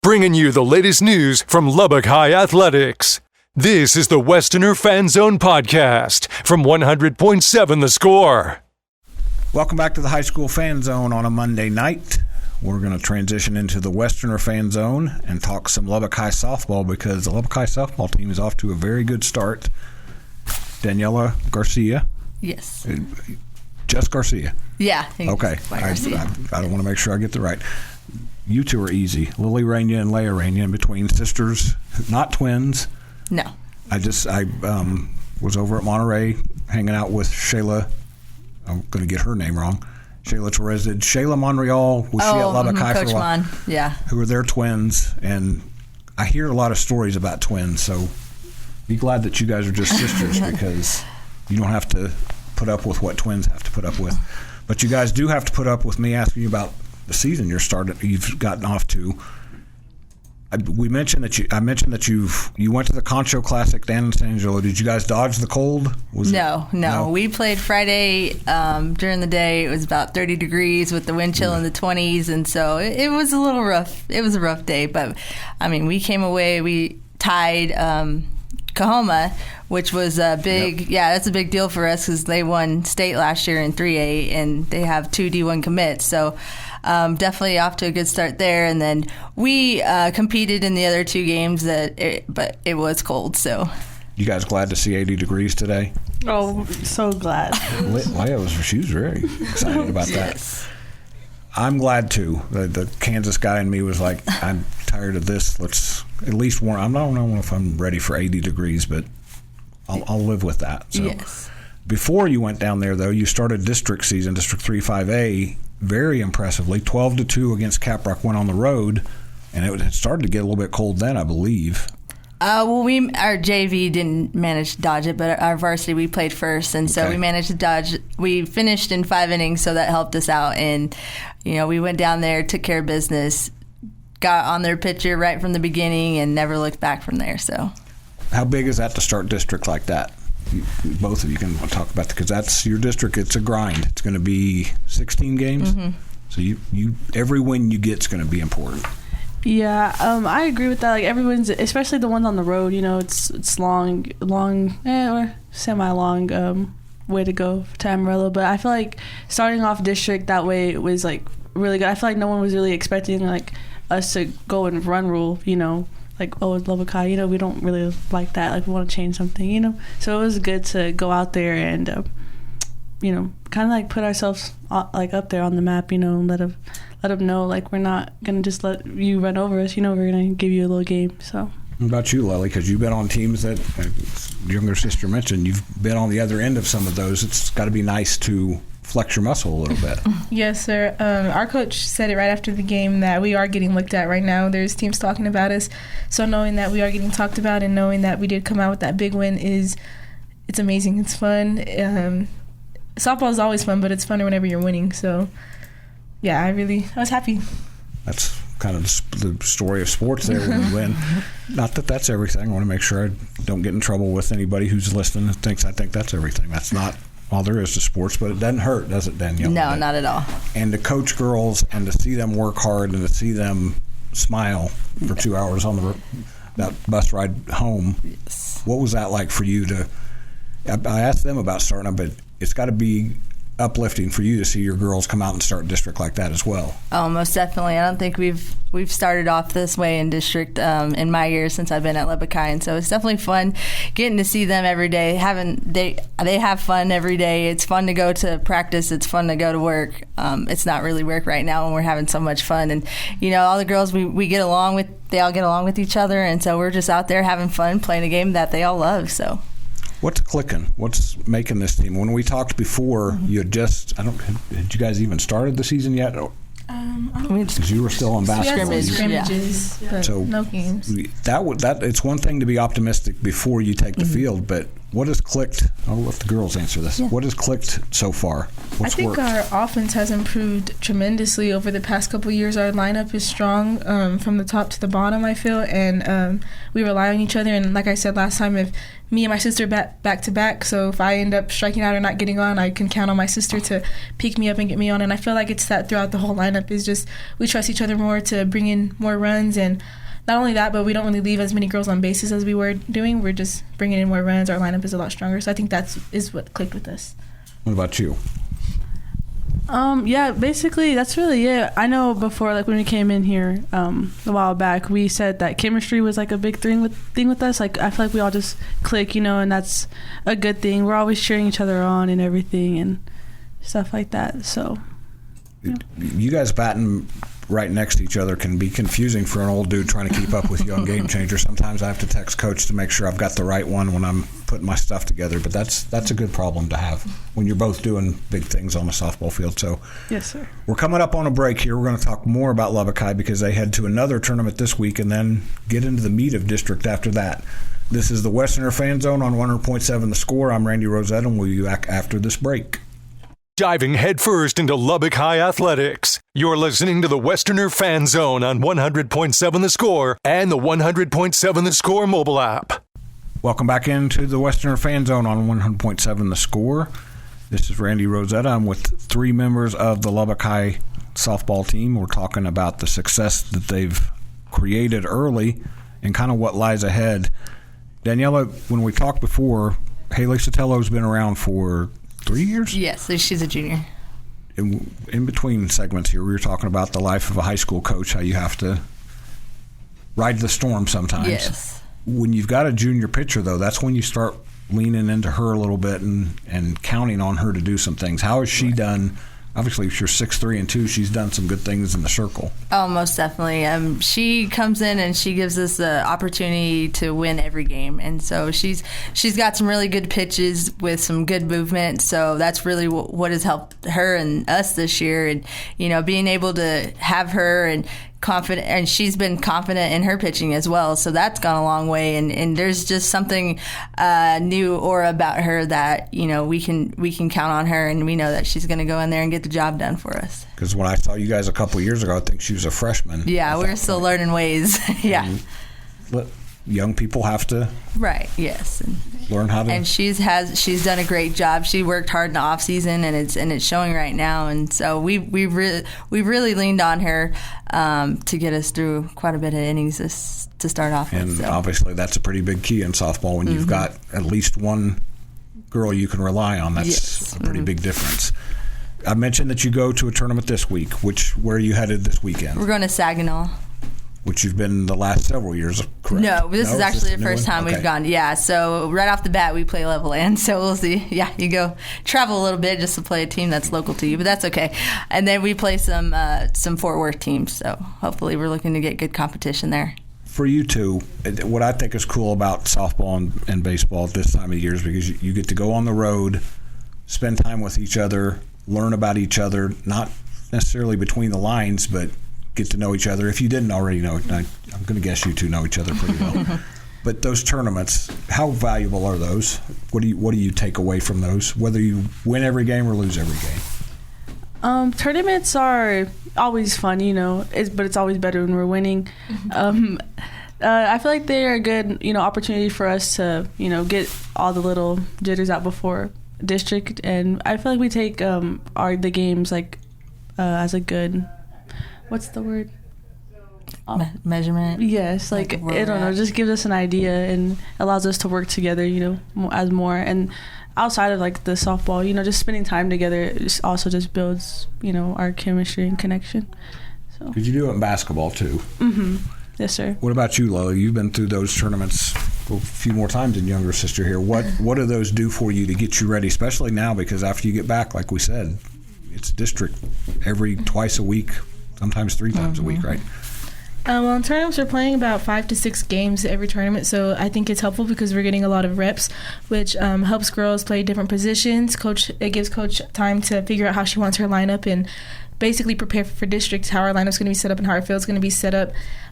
bringing you the latest news from Lubbock High Athletics. This is the Westerner Fan Zone podcast from 100.7 The Score. Welcome back to the High School Fan Zone on a Monday night. We're going to transition into the Westerner Fan Zone and talk some Lubbock High softball because the Lubbock High softball team is off to a very good start. Daniela Garcia. Yes. Just Garcia. Yeah. Okay. I don't want to make sure I get the right. You two are easy. Lily Rainier and Leia Rainier, in between sisters, not twins. No. I was over at Monterey hanging out with Shayla. I'm going to get her name wrong. Shayla Torres. Shayla Monreal, was she at Lubbock High Coach for a while? Mon, yeah. Who are their twins, and I hear a lot of stories about twins, so be glad that you guys are just sisters because you don't have to put up with what twins have to put up with. But you guys do have to put up with me asking you about the season you've gotten off to. I mentioned that you went to the Concho Classic down in San Angelo. Did you guys dodge the cold? No. We played Friday during the day. It was about 30 degrees with the wind chill in the 20s, and so it was a little rough. It was a rough day, but I mean, we came away. We tied Kahoma, which was a big, that's a big deal for us because they won state last year in 3A, and they have 2 D1 commits. So definitely off to a good start there. And then we competed in the other 2 games, but it was cold. So, you guys glad to see 80 degrees today? Oh, so glad. She was very excited about yes. that. I'm glad too. The Kansas guy in me was like, I'm tired of this. Let's at least warm. I don't know if I'm ready for 80 degrees, but I'll live with that. So, yes. Before you went down there, though, you started district season, District 3 5A, very impressively. 12-2 against Caprock, went on the road, and it had started to get a little bit cold then, I believe. Our JV didn't manage to dodge it, but our varsity, we played first, and so we managed to dodge. We finished in 5 innings, so that helped us out. And, we went down there, took care of business, got on their pitcher right from the beginning, and never looked back from there. So, how big is that to start district like that? Both of you can talk about that because that's your district. It's a grind. It's going to be 16 games. Mm-hmm. So you every win you get is going to be important. Yeah, I agree with that. Like everyone's, especially the ones on the road. It's long or semi-long way to go to Amarillo. But I feel like starting off district that way was like really good. I feel like no one was really expecting like us to go and run rule. Like, it's Lubbock High, we don't really like that. Like, we want to change something, So it was good to go out there and, kind of like put ourselves like up there on the map, and let them know like we're not gonna just let you run over us. We're gonna give you a little game. So. What about you, Lily? Because you've been on teams that younger sister mentioned. You've been on the other end of some of those. It's got to be nice to flex your muscle a little bit. Yes, sir. Our coach said it right after the game that we are getting looked at right now. There's teams talking about us. So knowing that we are getting talked about and knowing that we did come out with that big win it's amazing. It's fun. Softball is always fun, but it's funner whenever you're winning. So, yeah, I was happy. That's kind of the story of sports there when we win. Not that that's everything. I want to make sure I don't get in trouble with anybody who's listening and thinks I think that's everything. That's not all there is to sports, but it doesn't hurt, does it, Danielle? No, not at all. And to coach girls and to see them work hard and to see them smile for 2 hours on that bus ride home. Yes. What was that like for you I asked them about starting, but it's got to be uplifting for you to see your girls come out and start district like that as well. Oh, most definitely. I don't think we've started off this way in district in my years since I've been at Lubbock High, and so it's definitely fun getting to see them every day. They have fun every day. It's fun to go to practice. It's fun to go to work. It's not really work right now when we're having so much fun, and all the girls we get along with. They all get along with each other, and so we're just out there having fun playing a game that they all love. So. What's clicking? What's making this team? When we talked before, you had had you guys even started the season yet? Because you were still on basketball. Scrimmages, but so no games. It's one thing to be optimistic before you take the field, but What has clicked? I'll let the girls answer this. Yeah. What has clicked so far? What's I think worked? our offense has improved tremendously over the past couple of years. Our lineup is strong from the top to the bottom, I feel, and we rely on each other. And like I said last time, if me and my sister back to back, so if I end up striking out or not getting on, I can count on my sister to pick me up and get me on. And I feel like it's that throughout the whole lineup is just we trust each other more to bring in more runs. And not only that, but we don't really leave as many girls on bases as we were doing. We're just bringing in more runs. Our lineup is a lot stronger. So I think is what clicked with us. What about you? Yeah, basically that's really it. I know before, like when we came in here a while back, we said that chemistry was like a big thing with us. Like I feel like we all just click, and that's a good thing. We're always cheering each other on and everything and stuff like that. So you guys batting right next to each other can be confusing for an old dude trying to keep up with you on Game Changer. Sometimes I have to text coach to make sure I've got the right one when I'm putting my stuff together, but that's a good problem to have when you're both doing big things on the softball field. So yes, sir. We're coming up on a break here. We're going to talk more about Lubbock High because they head to another tournament this week and then get into the meat of district after that. This is the Westerner Fan Zone on 100.7 The Score. I'm Randy Rosetta, and we'll be back after this break. Diving headfirst into Lubbock High athletics. You're listening to the Westerner Fan Zone on 100.7 The Score and the 100.7 The Score mobile app. Welcome back into the Westerner Fan Zone on 100.7 The Score. This is Randy Rosetta. I'm with three members of the Lubbock High softball team. We're talking about the success that they've created early and kind of what lies ahead. Daniela, when we talked before, Haley Sotelo's been around for 3 years? Yes, so she's a junior. In between segments here, we were talking about the life of a high school coach, how you have to ride the storm sometimes. Yes. When you've got a junior pitcher, though, that's when you start leaning into her a little bit and counting on her to do some things. How has she done? Obviously, if you're 6'3" and 2, she's done some good things in the circle. Oh, most definitely. She comes in and she gives us the opportunity to win every game, and so she's got some really good pitches with some good movement. So that's really what has helped her and us this year, and being able to have her and confident, and she's been confident in her pitching as well, so that's gone a long way, and there's just something new aura about her that we can count on her, and we know that she's going to go in there and get the job done for us. Because when I saw you guys a couple of years ago, I think she was a freshman. Yeah, we're still learning ways. Yeah, young people have to yes, learn how to. And she's done a great job. She worked hard in the off season, and it's showing right now. And so we really leaned on her to get us through quite a bit of innings to start off with. And obviously, that's a pretty big key in softball when you've got at least one girl you can rely on. That's a pretty big difference. I mentioned that you go to a tournament this week. Where are you headed this weekend? We're going to Saginaw. Which you've been the last several years, correct? No, this is actually the first time we've gone. Yeah, so right off the bat, we play Level Land, so we'll see. Yeah, you go travel a little bit just to play a team that's local to you, but that's okay. And then we play some Fort Worth teams, so hopefully we're looking to get good competition there. For you two, what I think is cool about softball and baseball at this time of year is because you get to go on the road, spend time with each other, learn about each other, not necessarily between the lines, but get to know each other. If you didn't already know, I'm going to guess you two know each other pretty well. But those tournaments, how valuable are those? What do you take away from those, whether you win every game or lose every game? Tournaments are always fun, but it's always better when we're winning. I feel like they're a good, opportunity for us to, get all the little jitters out before district, and I feel like we take the games as a good. What's the word? Measurement. Yes, I don't know. Just gives us an idea and allows us to work together, as more. And outside of the softball, just spending time together also just builds, our chemistry and connection. So. Did you do it in basketball too? Mm-hmm. Yes, sir. What about you, Lola? You've been through those tournaments a few more times than younger sister here. What do those do for you to get you ready, especially now? Because after you get back, like we said, it's district twice a week. Sometimes 3 times a week, right? Well, in tournaments, we're playing about 5 to 6 games every tournament, so I think it's helpful because we're getting a lot of reps, which helps girls play different positions. It gives coach time to figure out how she wants her lineup and basically prepare for district, how our lineup's going to be set up and how our field's going to be set up.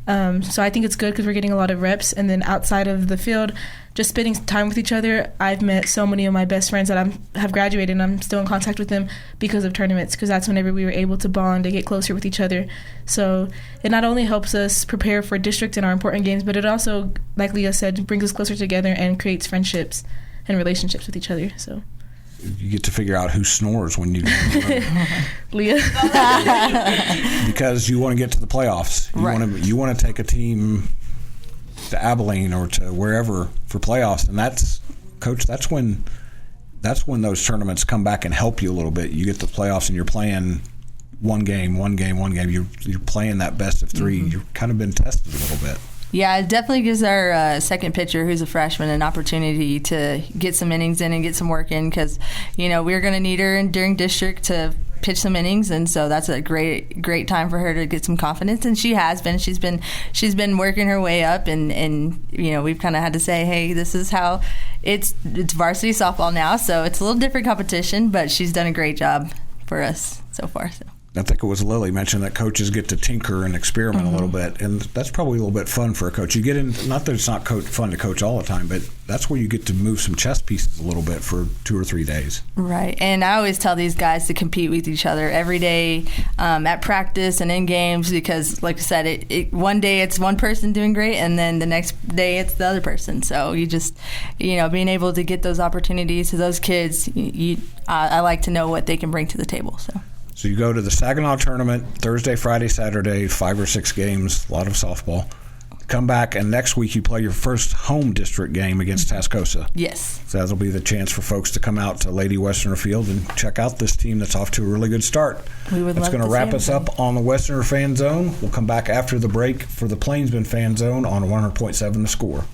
So I think it's good because we're getting a lot of reps. And then outside of the field, just spending time with each other, I've met so many of my best friends that have graduated, and I'm still in contact with them because of tournaments, because that's whenever we were able to bond and get closer with each other. So it not only helps us prepare for district and our important games, but it also, like Leah said, brings us closer together and creates friendships and relationships with each other. So you get to figure out who snores when you Leah. Because you want to get to the playoffs. You want to take a team to Abilene or to wherever for playoffs, and that's when those tournaments come back and help you a little bit. You get the playoffs and you're playing one game. You're playing that best of three. Mm-hmm. You've kind of been tested a little bit. Yeah, it definitely gives our second pitcher, who's a freshman, an opportunity to get some innings in and get some work in, because we're going to need her during district to pitch some innings, and so that's a great time for her to get some confidence, and she has been. She's been working her way up, and we've kind of had to say, hey, this is how it's varsity softball now, so it's a little different competition, but she's done a great job for us so far. So. I think it was Lily mentioned that coaches get to tinker and experiment a little bit, and that's probably a little bit fun for a coach. You get in, not that it's not fun to coach all the time, but that's where you get to move some chess pieces a little bit for 2 or 3 days. Right, and I always tell these guys to compete with each other every day at practice and in games, because, like I said, one day it's one person doing great, and then the next day it's the other person. So you just, being able to get those opportunities to those kids, I like to know what they can bring to the table. So you go to the Saginaw tournament Thursday, Friday, Saturday, 5 or 6 games, a lot of softball. Come back, and next week you play your first home district game against Tascosa. Yes. So that'll be the chance for folks to come out to Lady Westerner Field and check out this team that's off to a really good start. That's going to wrap us up on the Westerner Fan Zone. We'll come back after the break for the Plainsman Fan Zone on 100.7 The Score.